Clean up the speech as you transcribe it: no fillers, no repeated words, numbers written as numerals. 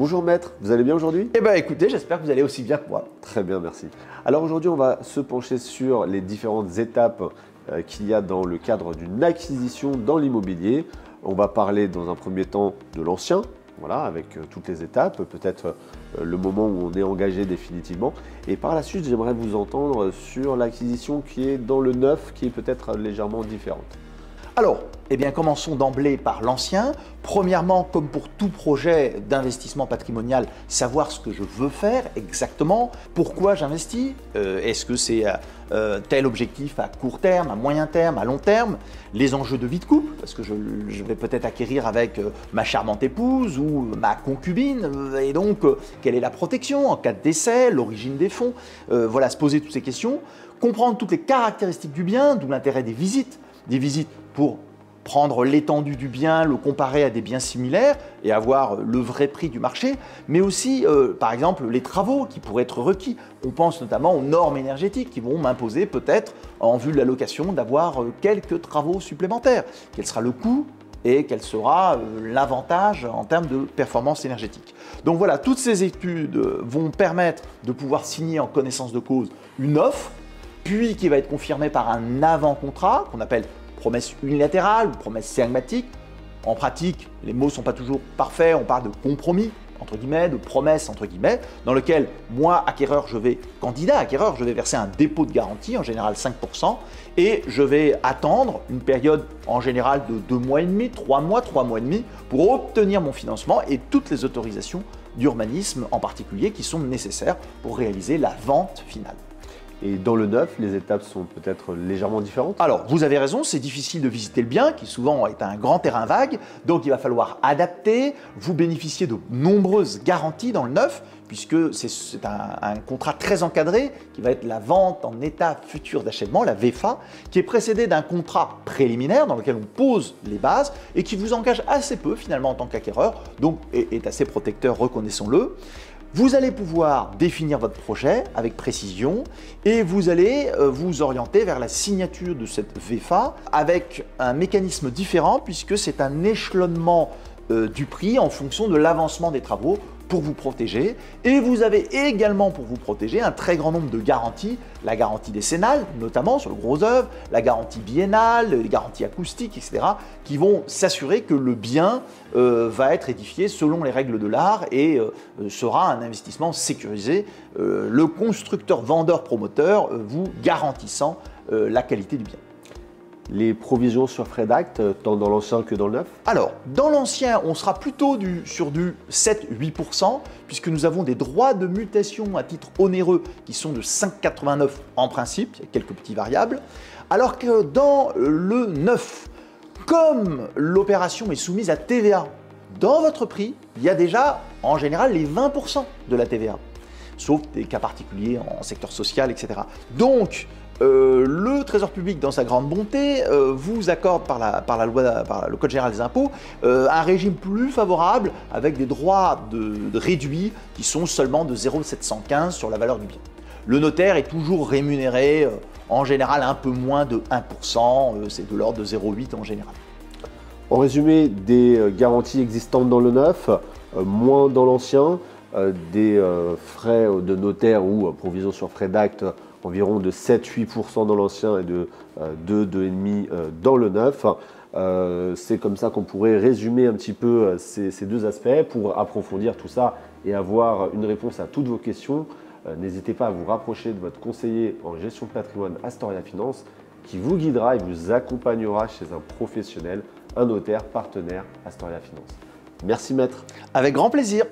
Bonjour maître, vous allez bien aujourd'hui? Eh bien écoutez, j'espère que vous allez aussi bien que moi. Très bien, merci. Alors aujourd'hui, on va se pencher sur les différentes étapes qu'il y a dans le cadre d'une acquisition dans l'immobilier. On va parler dans un premier temps de l'ancien, voilà, avec toutes les étapes, peut-être le moment où on est engagé définitivement. Et par la suite, j'aimerais vous entendre sur l'acquisition qui est dans le neuf, qui est peut-être légèrement différente. Alors, eh bien, commençons d'emblée par l'ancien. Premièrement, comme pour tout projet d'investissement patrimonial, savoir ce que je veux faire exactement, pourquoi j'investis, est-ce que c'est tel objectif à court terme, à moyen terme, à long terme, les enjeux de vie de couple, parce que je vais peut-être acquérir avec ma charmante épouse ou ma concubine, et donc quelle est la protection en cas de décès, l'origine des fonds, voilà, se poser toutes ces questions, comprendre toutes les caractéristiques du bien, d'où l'intérêt des visites pour prendre l'étendue du bien, le comparer à des biens similaires et avoir le vrai prix du marché, mais aussi, par exemple, les travaux qui pourraient être requis. On pense notamment aux normes énergétiques qui vont m'imposer peut-être, en vue de la location, d'avoir quelques travaux supplémentaires. Quel sera le coût et quel sera l'avantage en termes de performance énergétique. Donc voilà, toutes ces études vont permettre de pouvoir signer en connaissance de cause une offre, puis qui va être confirmée par un avant-contrat qu'on appelle promesse unilatérale ou promesse pragmatique. En pratique, les mots ne sont pas toujours parfaits, on parle de compromis, entre guillemets, de promesse, entre guillemets, dans lequel moi, acquéreur, candidat acquéreur, je vais verser un dépôt de garantie, en général 5%, et je vais attendre une période en général de 2 mois et demi, 3 mois et demi, pour obtenir mon financement et toutes les autorisations d'urbanisme en particulier qui sont nécessaires pour réaliser la vente finale. Et dans le neuf, les étapes sont peut-être légèrement différentes? Alors, vous avez raison, c'est difficile de visiter le bien, qui souvent est un grand terrain vague, donc il va falloir adapter. Vous bénéficiez de nombreuses garanties dans le neuf, puisque c'est un contrat très encadré, qui va être la vente en état futur d'achèvement, la VFA, qui est précédé d'un contrat préliminaire, dans lequel on pose les bases, et qui vous engage assez peu, finalement, en tant qu'acquéreur, donc est assez protecteur, reconnaissons-le. Vous allez pouvoir définir votre projet avec précision et vous allez vous orienter vers la signature de cette VFA avec un mécanisme différent puisque c'est un échelonnement du prix en fonction de l'avancement des travaux pour vous protéger. Et vous avez également pour vous protéger un très grand nombre de garanties, la garantie décennale, notamment sur le gros œuvre, la garantie biennale, les garanties acoustiques, etc., qui vont s'assurer que le bien va être édifié selon les règles de l'art et sera un investissement sécurisé, le constructeur, vendeur, promoteur vous garantissant la qualité du bien. Les provisions sur frais d'acte, tant dans l'ancien que dans le neuf? Alors, dans l'ancien, on sera plutôt sur du 7-8%, puisque nous avons des droits de mutation à titre onéreux qui sont de 5,89 en principe, il y a quelques petits variables, alors que dans le neuf, comme l'opération est soumise à TVA, dans votre prix, il y a déjà en général les 20% de la TVA, sauf des cas particuliers en secteur social, etc. Donc, le Trésor public, dans sa grande bonté, vous accorde par le Code général des impôts un régime plus favorable avec des droits de réduits qui sont seulement de 0,715 sur la valeur du bien. Le notaire est toujours rémunéré en général un peu moins de 1%, c'est de l'ordre de 0,8 en général. En résumé, des garanties existantes dans le neuf, moins dans l'ancien, des frais de notaire ou provision sur frais d'acte environ de 7-8% dans l'ancien et de 2-2,5% dans le neuf. C'est comme ça qu'on pourrait résumer un petit peu ces deux aspects. Pour approfondir tout ça et avoir une réponse à toutes vos questions, n'hésitez pas à vous rapprocher de votre conseiller en gestion de patrimoine Astoria Finance qui vous guidera et vous accompagnera chez un professionnel, un notaire partenaire Astoria Finance. Merci maître. Avec grand plaisir.